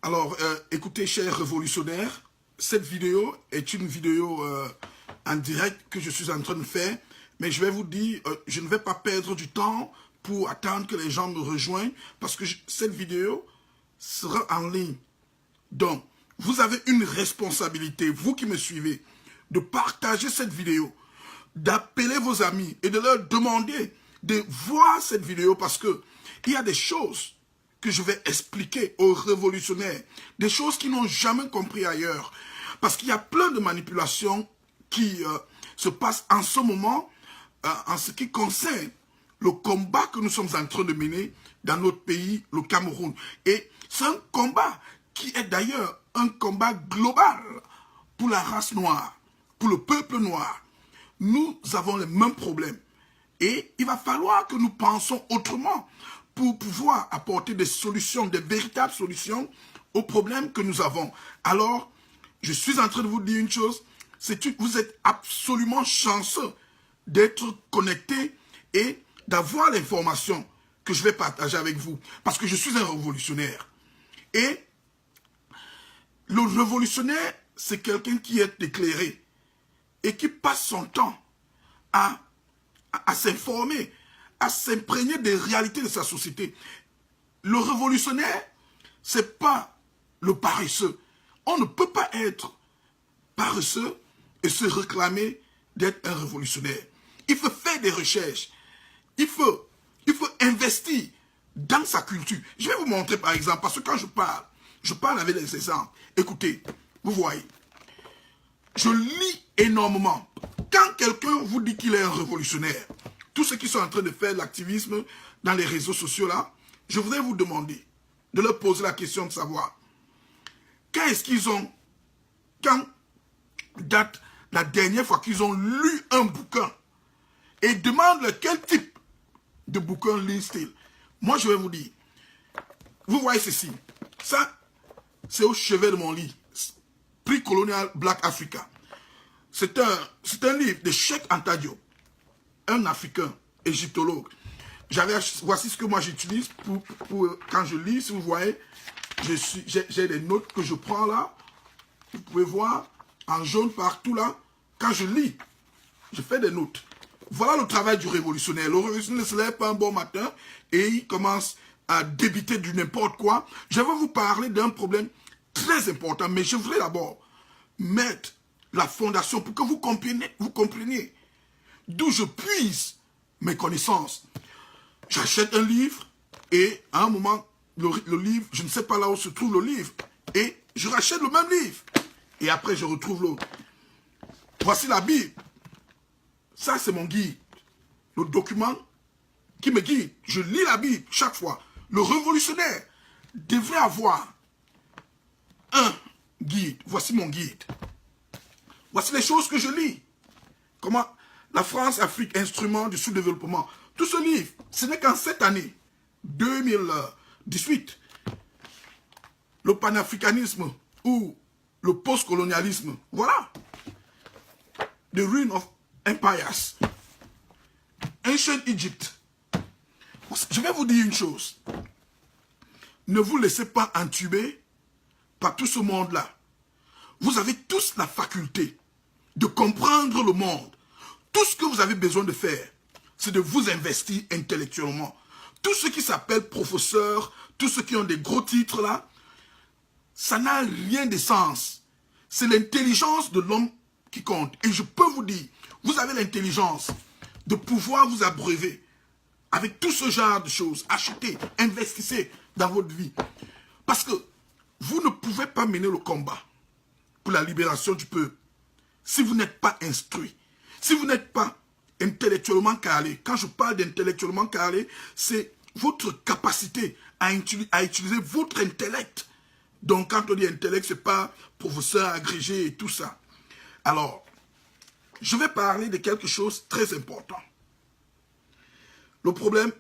Alors, écoutez, chers révolutionnaires, cette vidéo est une vidéo en direct que je suis en train de faire, mais je vais vous dire, je ne vais pas perdre du temps pour attendre que les gens me rejoignent, parce que cette vidéo sera en ligne. Donc, vous avez une responsabilité, vous qui me suivez, de partager cette vidéo, d'appeler vos amis et de leur demander de voir cette vidéo, parce que il y a des choses que je vais expliquer aux révolutionnaires, des choses qu'ils n'ont jamais compris ailleurs. Parce qu'il y a plein de manipulations qui se passent en ce moment en ce qui concerne le combat que nous sommes en train de mener dans notre pays, le Cameroun. Et c'est un combat qui est d'ailleurs un combat global pour la race noire, pour le peuple noir. Nous avons les mêmes problèmes. Et il va falloir que nous pensions autrement pour pouvoir apporter des solutions, des véritables solutions aux problèmes que nous avons. Alors, je suis en train de vous dire une chose, vous êtes absolument chanceux d'être connectés et d'avoir l'information que je vais partager avec vous. Parce que je suis un révolutionnaire. Et le révolutionnaire, c'est quelqu'un qui est éclairé et qui passe son temps à s'informer, à s'imprégner des réalités de sa société. Le révolutionnaire, c'est pas le paresseux. On ne peut pas être paresseux et se réclamer d'être un révolutionnaire. Il faut faire des recherches. Il faut investir dans sa culture. Je vais vous montrer par exemple, parce que quand je parle avec des exemples. Écoutez, vous voyez, je lis énormément. Quand quelqu'un vous dit qu'il est un révolutionnaire, tous ceux qui sont en train de faire l'activisme dans les réseaux sociaux là, je voudrais vous demander de leur poser la question de savoir quand date la dernière fois qu'ils ont lu un bouquin et demandent quel type de bouquin lisent-ils. Moi je vais vous dire, vous voyez ceci, ça c'est au chevet de mon lit, Prix colonial Black Africa. C'est un livre de Cheikh Anta Diop, un Africain, égyptologue. Voici ce que moi j'utilise pour quand je lis, si vous voyez, j'ai des notes que je prends là. Vous pouvez voir, en jaune partout là. Quand je lis, je fais des notes. Voilà le travail du révolutionnaire. Le révolutionnaire ne se lève pas un bon matin et il commence à débiter du n'importe quoi. Je vais vous parler d'un problème très important, mais je voudrais d'abord mettre la fondation pour que vous compreniez d'où je puise mes connaissances. J'achète un livre et à un moment, le livre, je ne sais pas là où se trouve le livre, et je rachète le même livre. Et après, je retrouve l'autre. Voici la Bible. Ça, c'est mon guide. Le document qui me guide. Je lis la Bible chaque fois. Le révolutionnaire devrait avoir un guide. Voici mon guide. Voici les choses que je lis. Comment la France, Afrique, instrument du sous-développement. Tout ce livre, ce n'est qu'en cette année, 2018, le panafricanisme ou le post-colonialisme, voilà. The Ruin of Empires. Ancient Egypt. Je vais vous dire une chose. Ne vous laissez pas entuber par tout ce monde-là. Vous avez tous la faculté de comprendre le monde. Tout ce que vous avez besoin de faire, c'est de vous investir intellectuellement. Tous ceux qui s'appellent professeurs, tous ceux qui ont des gros titres là, ça n'a rien de sens. C'est l'intelligence de l'homme qui compte. Et je peux vous dire, vous avez l'intelligence de pouvoir vous abreuver avec tout ce genre de choses. Achetez, investissez dans votre vie. Parce que vous ne pouvez pas mener le combat pour la libération du peuple si vous n'êtes pas instruit. Si vous n'êtes pas intellectuellement calé, quand je parle d'intellectuellement calé, c'est votre capacité à utiliser votre intellect. Donc quand on dit intellect, ce n'est pas professeur agrégé et tout ça. Alors, je vais parler de quelque chose de très important. Le problème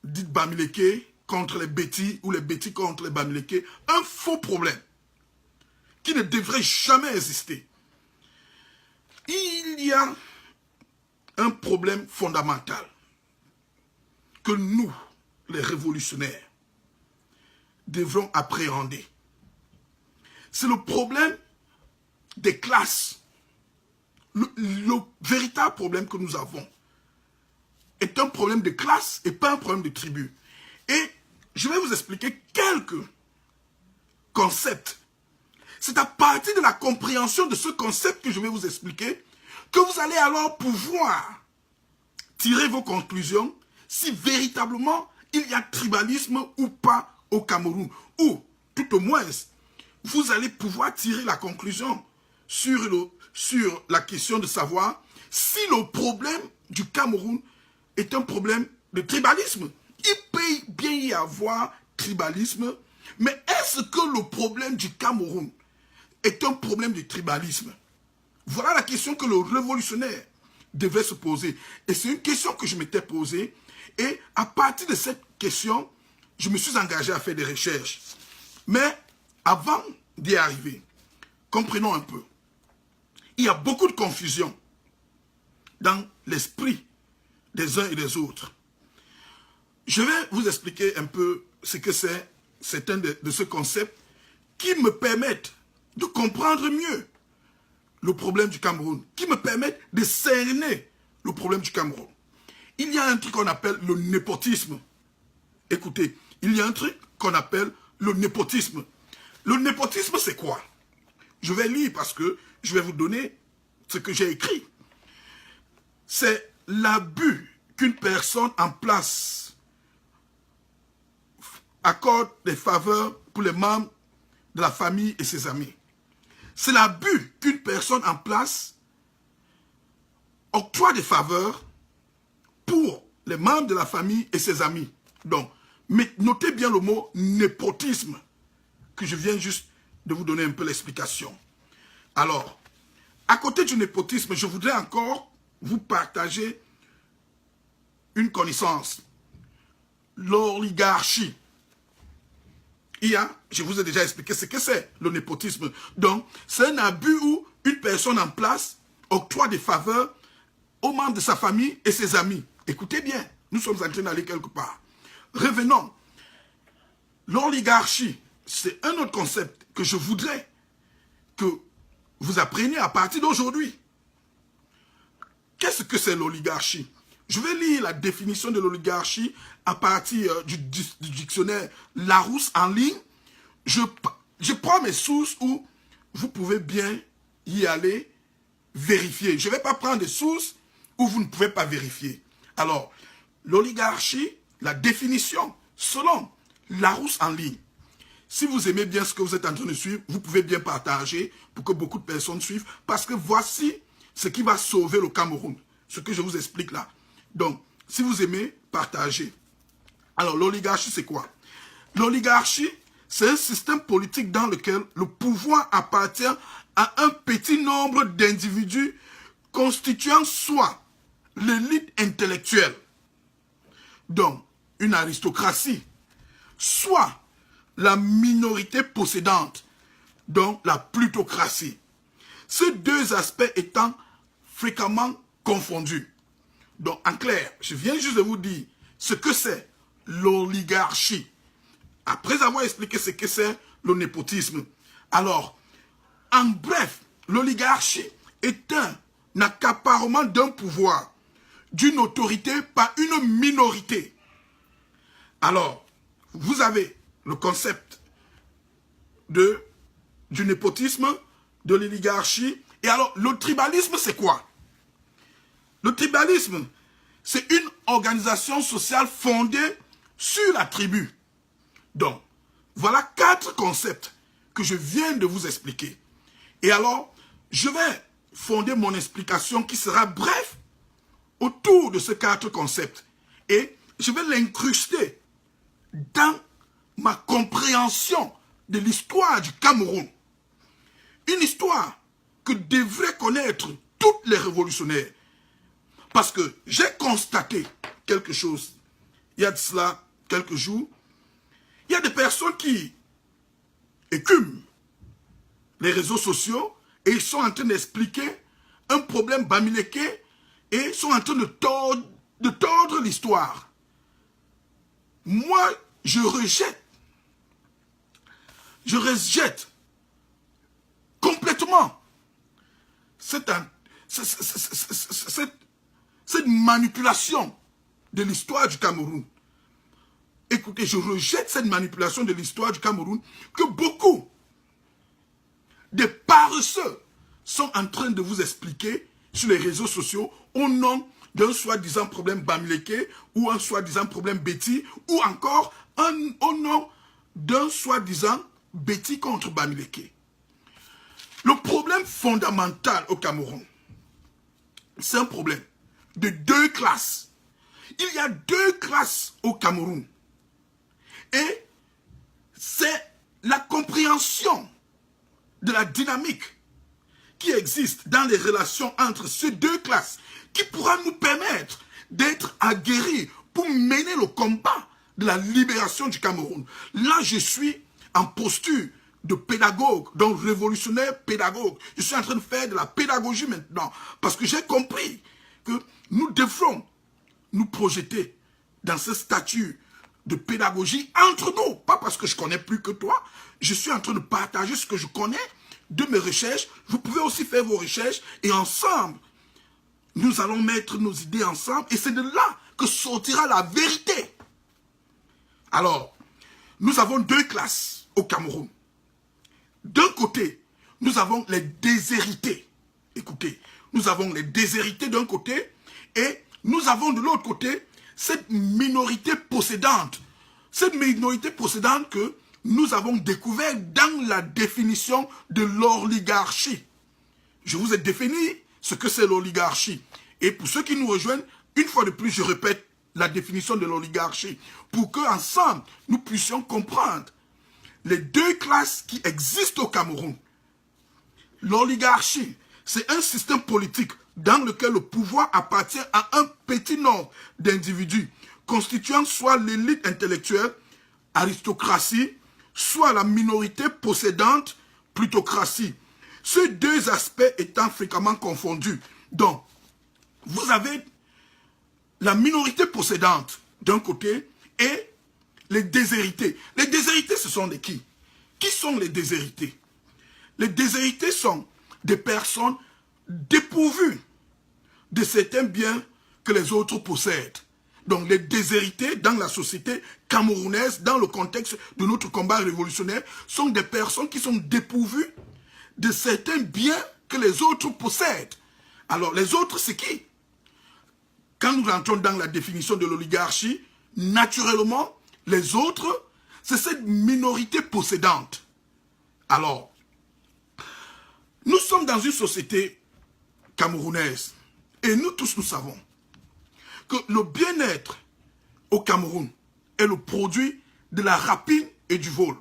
dit Bamileke contre les Bétis ou les Bétis contre les Bamileke, un faux problème qui ne devrait jamais exister. Il y a un problème fondamental que nous, les révolutionnaires, devront appréhender. C'est le problème des classes. Le véritable problème que nous avons est un problème de classe et pas un problème de tribu. Et je vais vous expliquer quelques concepts. C'est à partir de la compréhension de ce concept que je vais vous expliquer que vous allez alors pouvoir tirer vos conclusions si véritablement il y a tribalisme ou pas au Cameroun. Ou, tout au moins, vous allez pouvoir tirer la conclusion sur la question de savoir si le problème du Cameroun est un problème de tribalisme. Il peut bien y avoir tribalisme, mais est-ce que le problème du Cameroun est un problème de tribalisme? Voilà la question que le révolutionnaire devait se poser. Et c'est une question que je m'étais posée. Et à partir de cette question, je me suis engagé à faire des recherches. Mais avant d'y arriver, comprenons un peu. Il y a beaucoup de confusion dans l'esprit des uns et des autres. Je vais vous expliquer un peu ce que c'est certains de ce concept qui me permettent de comprendre mieux le problème du Cameroun, qui me permettent de cerner le problème du Cameroun. Il y a un truc qu'on appelle le népotisme. Écoutez, il y a un truc qu'on appelle le népotisme. Le népotisme, c'est quoi? Je vais lire parce que je vais vous donner ce que j'ai écrit. C'est l'abus qu'une personne en place accorde des faveurs pour les membres de la famille et ses amis. C'est l'abus qu'une personne en place octroie des faveurs pour les membres de la famille et ses amis. Donc, mais notez bien le mot népotisme, que je viens juste de vous donner un peu l'explication. Alors, à côté du népotisme, je voudrais encore vous partager une connaissance. L'oligarchie. Je vous ai déjà expliqué ce que c'est, le népotisme. Donc, c'est un abus où une personne en place octroie des faveurs aux membres de sa famille et ses amis. Écoutez bien, nous sommes en train d'aller quelque part. Revenons. L'oligarchie, c'est un autre concept que je voudrais que vous appreniez à partir d'aujourd'hui. Qu'est-ce que c'est l'oligarchie? Je vais lire la définition de l'oligarchie à partir du dictionnaire Larousse en ligne. Je prends mes sources où vous pouvez bien y aller vérifier. Je ne vais pas prendre des sources où vous ne pouvez pas vérifier. Alors, l'oligarchie, la définition, selon Larousse en ligne. Si vous aimez bien ce que vous êtes en train de suivre, vous pouvez bien partager pour que beaucoup de personnes suivent. Parce que voici ce qui va sauver le Cameroun. Ce que je vous explique là. Donc, si vous aimez, partagez. Alors, l'oligarchie, c'est quoi? L'oligarchie, c'est un système politique dans lequel le pouvoir appartient à un petit nombre d'individus constituant soit l'élite intellectuelle, donc une aristocratie, soit la minorité possédante, donc la plutocratie. Ces deux aspects étant fréquemment confondus. Donc, en clair, je viens juste de vous dire ce que c'est l'oligarchie. Après avoir expliqué ce que c'est le népotisme. Alors, en bref, l'oligarchie est un accaparement d'un pouvoir, d'une autorité par une minorité. Alors, vous avez le concept du népotisme, de l'oligarchie. Et alors, le tribalisme, c'est quoi? Le tribalisme, c'est une organisation sociale fondée sur la tribu. Donc, voilà 4 concepts que je viens de vous expliquer. Et alors, je vais fonder mon explication qui sera bref autour de ces 4 concepts. Et je vais l'incruster dans ma compréhension de l'histoire du Cameroun. Une histoire que devraient connaître tous les révolutionnaires. Parce que j'ai constaté quelque chose. Il y a de cela quelques jours. Il y a des personnes qui écument les réseaux sociaux et ils sont en train d'expliquer un problème bamiléké et sont en train de tordre l'histoire. Moi, je rejette Je rejette complètement cette manipulation de l'histoire du Cameroun. Écoutez, je rejette cette manipulation de l'histoire du Cameroun que beaucoup de paresseux sont en train de vous expliquer sur les réseaux sociaux au nom d'un soi-disant problème Bamileke ou un soi-disant problème Betty ou encore au nom d'un soi-disant Betty contre Bamileke. Le problème fondamental au Cameroun, c'est un problème de deux classes. Il y a deux classes au Cameroun. Et c'est la compréhension de la dynamique qui existe dans les relations entre ces deux classes qui pourra nous permettre d'être aguerris pour mener le combat de la libération du Cameroun. Là, je suis en posture de pédagogue, donc révolutionnaire pédagogue. Je suis en train de faire de la pédagogie maintenant parce que j'ai compris que nous devrons nous projeter dans ce statut de pédagogie entre nous. Pas parce que je connais plus que toi. Je suis en train de partager ce que je connais de mes recherches. Vous pouvez aussi faire vos recherches et ensemble, nous allons mettre nos idées ensemble et c'est de là que sortira la vérité. Alors, nous avons deux classes au Cameroun. D'un côté, nous avons les déshérités. Écoutez, nous avons les déshérités d'un côté et nous avons de l'autre côté cette minorité possédante. Cette minorité possédante que nous avons découvert dans la définition de l'oligarchie. Je vous ai défini ce que c'est l'oligarchie. Et pour ceux qui nous rejoignent, une fois de plus, je répète la définition de l'oligarchie. Pour qu'ensemble, nous puissions comprendre les deux classes qui existent au Cameroun. L'oligarchie, c'est un système politique dans lequel le pouvoir appartient à un petit nombre d'individus, constituant soit l'élite intellectuelle, aristocratie, soit la minorité possédante, plutocratie. Ces deux aspects étant fréquemment confondus. Donc, vous avez la minorité possédante d'un côté et les déshérités. Les déshérités, ce sont des qui? Qui sont les déshérités? Les déshérités sont des personnes dépourvues de certains biens que les autres possèdent. Donc les déshérités dans la société camerounaise, dans le contexte de notre combat révolutionnaire, sont des personnes qui sont dépourvues de certains biens que les autres possèdent. Alors les autres, c'est qui? Quand nous rentrons dans la définition de l'oligarchie, naturellement, les autres, c'est cette minorité possédante. Alors, nous sommes dans une société camerounaise et nous tous nous savons que le bien-être au Cameroun est le produit de la rapine et du vol.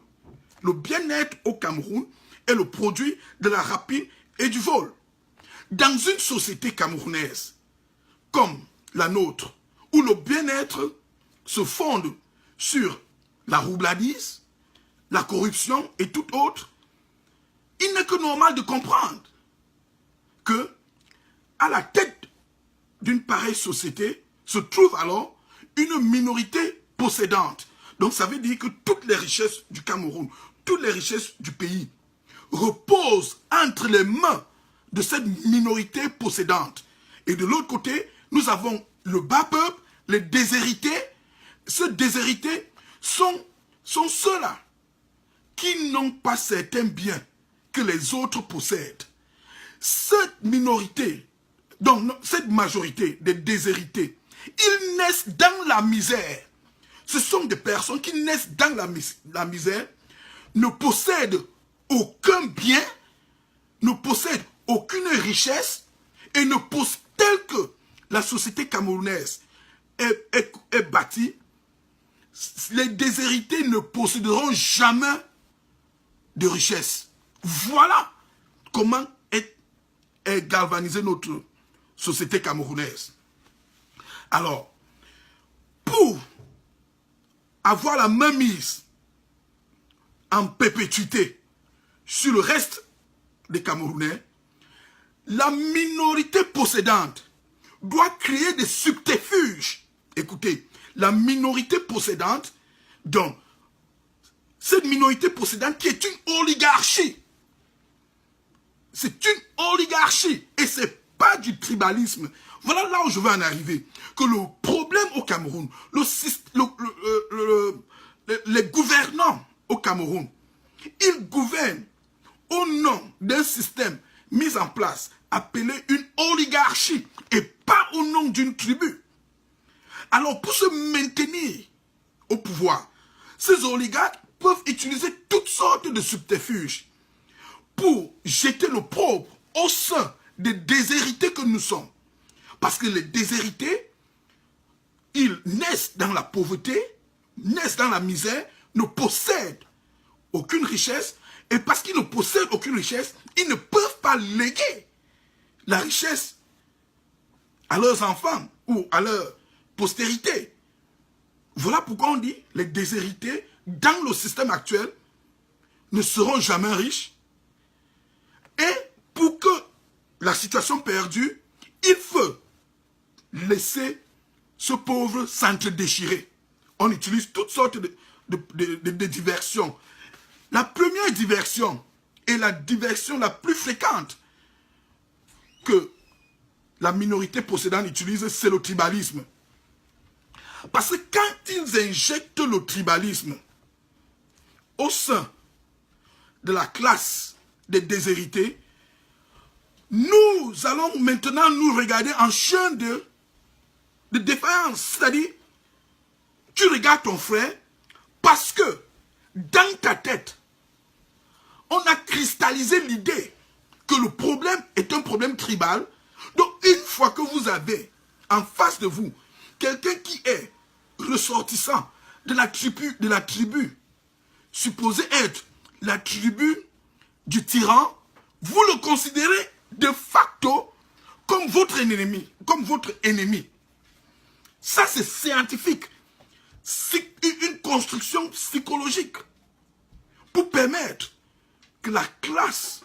Le bien-être au Cameroun est le produit de la rapine et du vol. Dans une société camerounaise comme la nôtre, où le bien-être se fonde sur la roubladise, la corruption et tout autre, il n'est que normal de comprendre que à la tête d'une pareille société se trouve alors une minorité possédante. Donc ça veut dire que toutes les richesses du Cameroun, toutes les richesses du pays reposent entre les mains de cette minorité possédante. Et de l'autre côté, nous avons le bas peuple, les déshérités. Ces déshérités sont ceux-là qui n'ont pas certains biens que les autres possèdent. Cette minorité, donc cette majorité des déshérités, ils naissent dans la misère. Ce sont des personnes qui naissent dans la misère, ne possèdent aucun bien, ne possèdent aucune richesse et ne possèdent, tel que la société camerounaise est bâtie, les déshérités ne posséderont jamais de richesse. Voilà comment est galvanisée notre société camerounaise. Alors, pour avoir la mainmise en perpétuité sur le reste des Camerounais, la minorité possédante doit créer des subterfuges. Écoutez, la minorité possédante, donc, cette minorité possédante qui est une oligarchie. C'est une oligarchie et c'est pas du tribalisme. Voilà là où je veux en arriver. Que le problème au Cameroun, les gouvernants au Cameroun, ils gouvernent au nom d'un système mis en place appelé une oligarchie et pas au nom d'une tribu. Alors pour se maintenir au pouvoir, ces oligarques peuvent utiliser toutes sortes de subterfuges pour jeter l'opprobre au sein des déshérités que nous sommes. Parce que les déshérités, ils naissent dans la pauvreté, naissent dans la misère, ne possèdent aucune richesse, et parce qu'ils ne possèdent aucune richesse, ils ne peuvent pas léguer la richesse à leurs enfants ou à leur postérité. Voilà pourquoi on dit les déshérités dans le système actuel ne seront jamais riches. Et pour que la situation perdure, il faut laisser ce pauvre s'entre-déchirer. On utilise toutes sortes de diversions. La première diversion et la diversion la plus fréquente que la minorité possédante utilise, c'est le tribalisme. Parce que quand ils injectent le tribalisme au sein de la classe des déshérités, nous allons maintenant nous regarder en chien de défaillance. C'est-à-dire, tu regardes ton frère parce que dans ta tête, on a cristallisé l'idée que le problème est un problème tribal. Donc, une fois que vous avez en face de vous quelqu'un qui est ressortissant de la tribu supposée être la tribu du tyran, vous le considérez de facto comme votre ennemi. Ça, c'est scientifique. C'est une construction psychologique pour permettre que la classe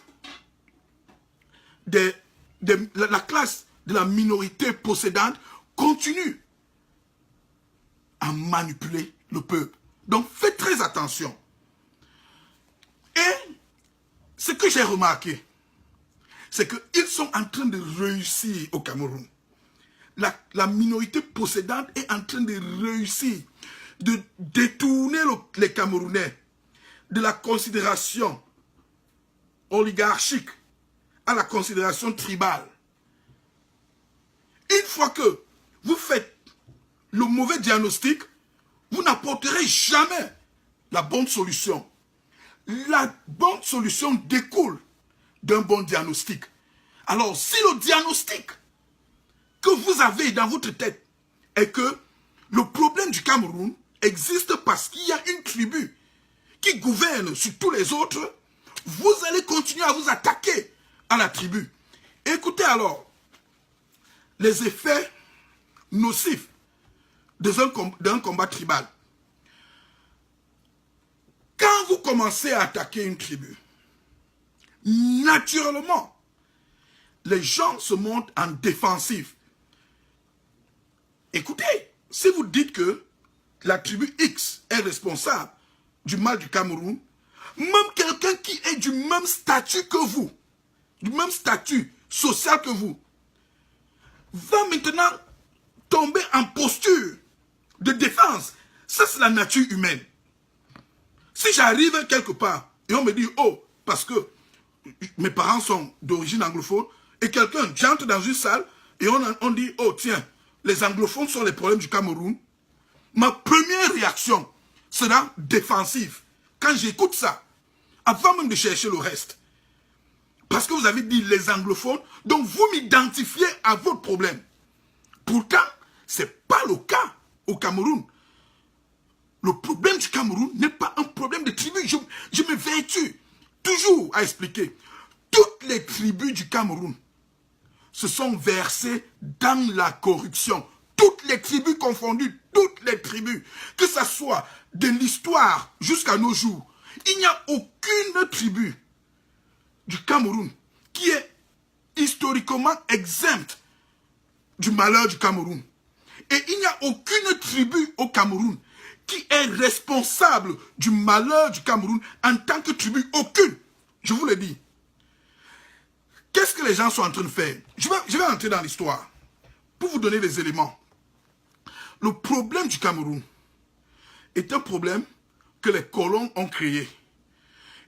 de la minorité possédante continue à manipuler le peuple. Donc, faites très attention. Et ce que j'ai remarqué, c'est qu'ils sont en train de réussir au Cameroun. La minorité possédante est en train de réussir, de détourner les Camerounais de la considération oligarchique à la considération tribale. Une fois que vous faites le mauvais diagnostic, vous n'apporterez jamais la bonne solution. La bonne solution découle d'un bon diagnostic. Alors, si le diagnostic que vous avez dans votre tête est que le problème du Cameroun existe parce qu'il y a une tribu qui gouverne sur tous les autres, vous allez continuer à vous attaquer à la tribu. Écoutez alors les effets nocifs d'un combat tribal. Quand vous commencez à attaquer une tribu, naturellement, les gens se montent en défensif. Écoutez, si vous dites que la tribu X est responsable du mal du Cameroun, même quelqu'un qui est du même statut que vous, du même statut social que vous, va maintenant tomber en posture de défense. Ça, c'est la nature humaine. Si j'arrive quelque part et on me dit, oh, parce que mes parents sont d'origine anglophone, et quelqu'un, j'entre dans une salle et on dit, oh tiens, les anglophones sont les problèmes du Cameroun, ma première réaction sera défensive. Quand j'écoute ça, avant même de chercher le reste, parce que vous avez dit les anglophones, donc vous m'identifiez à votre problème. Pourtant, ce n'est pas le cas au Cameroun. Le problème du Cameroun n'est pas un problème de tribu. Je me vertue toujours à expliquer. Toutes les tribus du Cameroun se sont versées dans la corruption. Toutes les tribus confondues, toutes les tribus, que ce soit de l'histoire jusqu'à nos jours, il n'y a aucune tribu du Cameroun qui est historiquement exempte du malheur du Cameroun. Et il n'y a aucune tribu au Cameroun qui est responsable du malheur du Cameroun en tant que tribu? Aucune. Je vous le dis. Qu'est-ce que les gens sont en train de faire? Je vais entrer dans l'histoire pour vous donner les éléments. Le problème du Cameroun est un problème que les colons ont créé.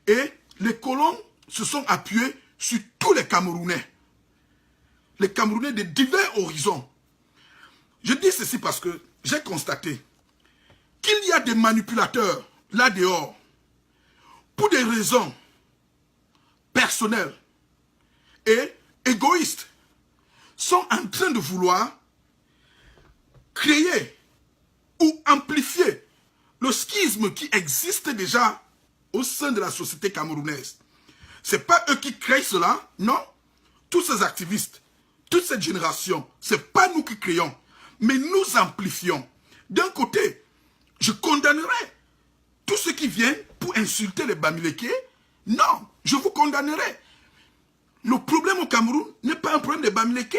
Et les colons se sont appuyés sur tous les Camerounais. Les Camerounais de divers horizons. Je dis ceci parce que j'ai constaté qu'il y a des manipulateurs là dehors pour des raisons personnelles et égoïstes sont en train de vouloir créer ou amplifier le schisme qui existe déjà au sein de la société camerounaise. Ce n'est pas eux qui créent cela, non. Tous ces activistes, toute cette génération, ce n'est pas nous qui créons, mais nous amplifions. D'un côté, je condamnerai tous ceux qui viennent pour insulter les Bamileke. Non, je vous condamnerai. Le problème au Cameroun n'est pas un problème des Bamileke.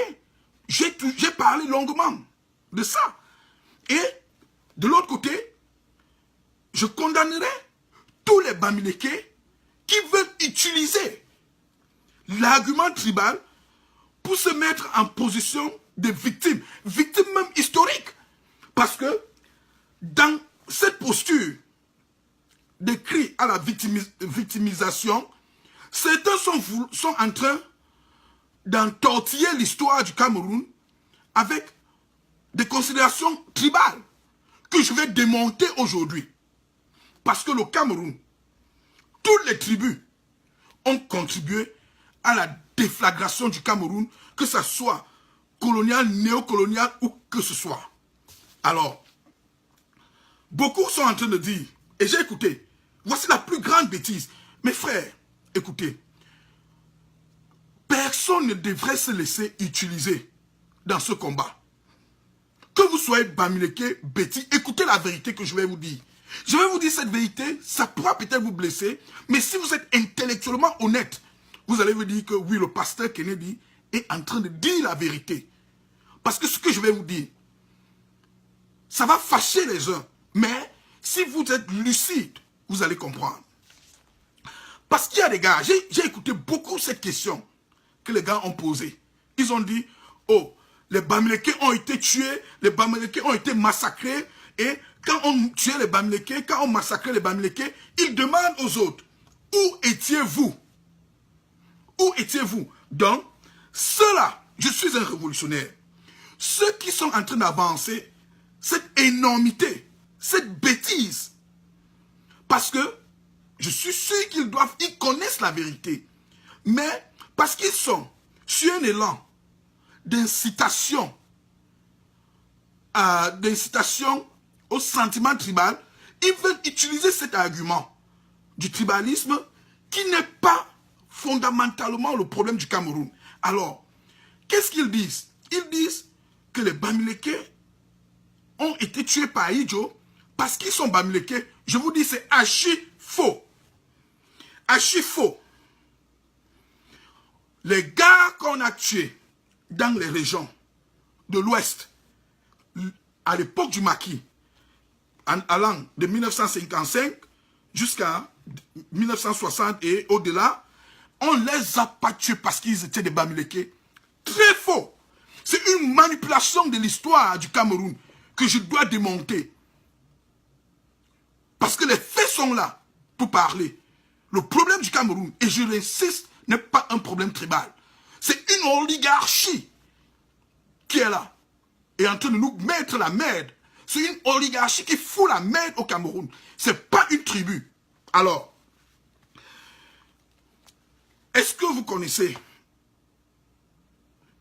J'ai parlé longuement de ça. Et de l'autre côté, je condamnerai tous les Bamileke qui veulent utiliser l'argument tribal pour se mettre en position de victime. Victime même historique. Parce que dans cette posture de cri à la victimisation, certains sont en train d'entortiller l'histoire du Cameroun avec des considérations tribales que je vais démonter aujourd'hui. Parce que le Cameroun, toutes les tribus ont contribué à la déflagration du Cameroun, que ce soit colonial, néocolonial ou que ce soit. Alors, beaucoup sont en train de dire, et j'ai écouté, voici la plus grande bêtise. Mes frères, écoutez, personne ne devrait se laisser utiliser dans ce combat. Que vous soyez Bamileke, Betty, écoutez la vérité que je vais vous dire. Je vais vous dire cette vérité, ça pourra peut-être vous blesser, mais si vous êtes intellectuellement honnête, vous allez vous dire que oui, le pasteur Kennedy est en train de dire la vérité. Parce que ce que je vais vous dire, ça va fâcher les uns, mais si vous êtes lucide, vous allez comprendre. Parce qu'il y a des gars, j'ai écouté beaucoup cette question que les gars ont posée. Ils ont dit, oh, les Bamileke ont été tués, les Bamileke ont été massacrés, et quand on tuait les Bamileke, quand on massacrait les Bamileke, ils demandent aux autres, où étiez-vous? Où étiez-vous? Donc, ceux-là, je suis un révolutionnaire. Ceux qui sont en train d'avancer cette énormité, cette bêtise, parce que je suis sûr ils connaissent la vérité, mais parce qu'ils sont sur un élan d'incitation au sentiment tribal, ils veulent utiliser cet argument du tribalisme qui n'est pas fondamentalement le problème du Cameroun. Alors, qu'est-ce qu'ils disent? Ils disent que les Bamileke ont été tués par Idjo parce qu'ils sont Bamileke. Je vous dis, c'est archi faux. Archi faux. Les gars qu'on a tués dans les régions de l'Ouest, à l'époque du maquis, allant de 1955 jusqu'à 1960 et au-delà, on les a pas tués parce qu'ils étaient des Bamileke. Très faux. C'est une manipulation de l'histoire du Cameroun que je dois démonter. Parce que les faits sont là pour parler. Le problème du Cameroun, et je l'insiste, n'est pas un problème tribal. C'est une oligarchie qui est là et en train de nous mettre la merde. C'est une oligarchie qui fout la merde au Cameroun. Ce n'est pas une tribu. Alors, est-ce que vous connaissez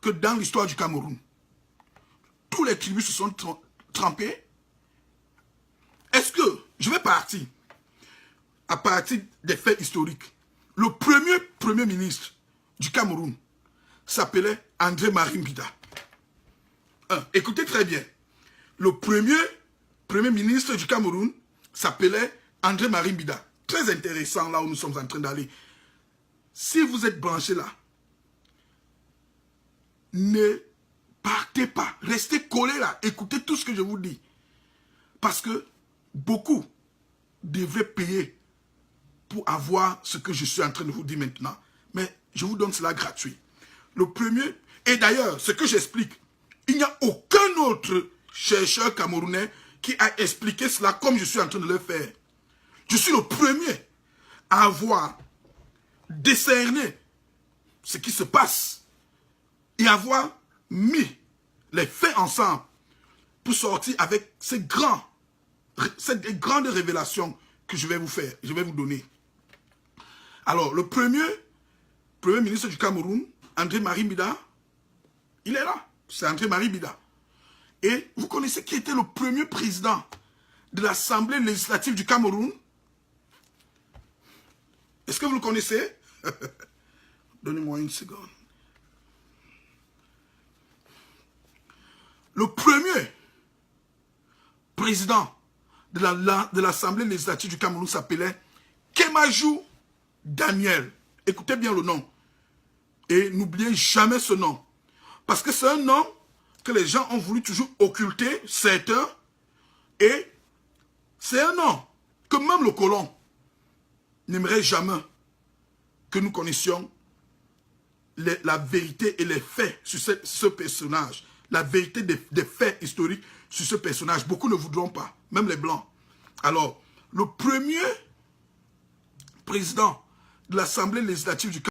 que dans l'histoire du Cameroun, tous les tribus se sont trempées? Est-ce que, je vais partir à partir des faits historiques. Le premier ministre du Cameroun s'appelait André-Marie Mbida. Écoutez très bien. Le premier ministre du Cameroun s'appelait André-Marie Mbida. Très intéressant là où nous sommes en train d'aller. Si vous êtes branchés là, ne partez pas. Restez collés là. Écoutez tout ce que je vous dis. Parce que beaucoup devraient payer pour avoir ce que je suis en train de vous dire maintenant. Mais je vous donne cela gratuit. Le premier, et d'ailleurs, ce que j'explique, il n'y a aucun autre chercheur camerounais qui a expliqué cela comme je suis en train de le faire. Je suis le premier à avoir décerné ce qui se passe et avoir mis les faits ensemble pour sortir avec ces grandes révélations que je vais vous faire, je vais vous donner. Alors, le premier ministre du Cameroun, André-Marie Mbida, il est là. C'est André-Marie Mbida. Et vous connaissez qui était le premier président de l'Assemblée législative du Cameroun? Est-ce que vous le connaissez? Donnez-moi une seconde. Le premier président de l'Assemblée législative du Cameroun s'appelait Kemajou Daniel. Écoutez bien le nom. Et n'oubliez jamais ce nom. Parce que c'est un nom que les gens ont voulu toujours occulter, certains. Et c'est un nom que même le colon n'aimerait jamais que nous connaissions la vérité et les faits sur ce personnage. La vérité des faits historiques sur ce personnage. Beaucoup ne voudront pas, même les Blancs. Alors, le premier président de l'Assemblée législative du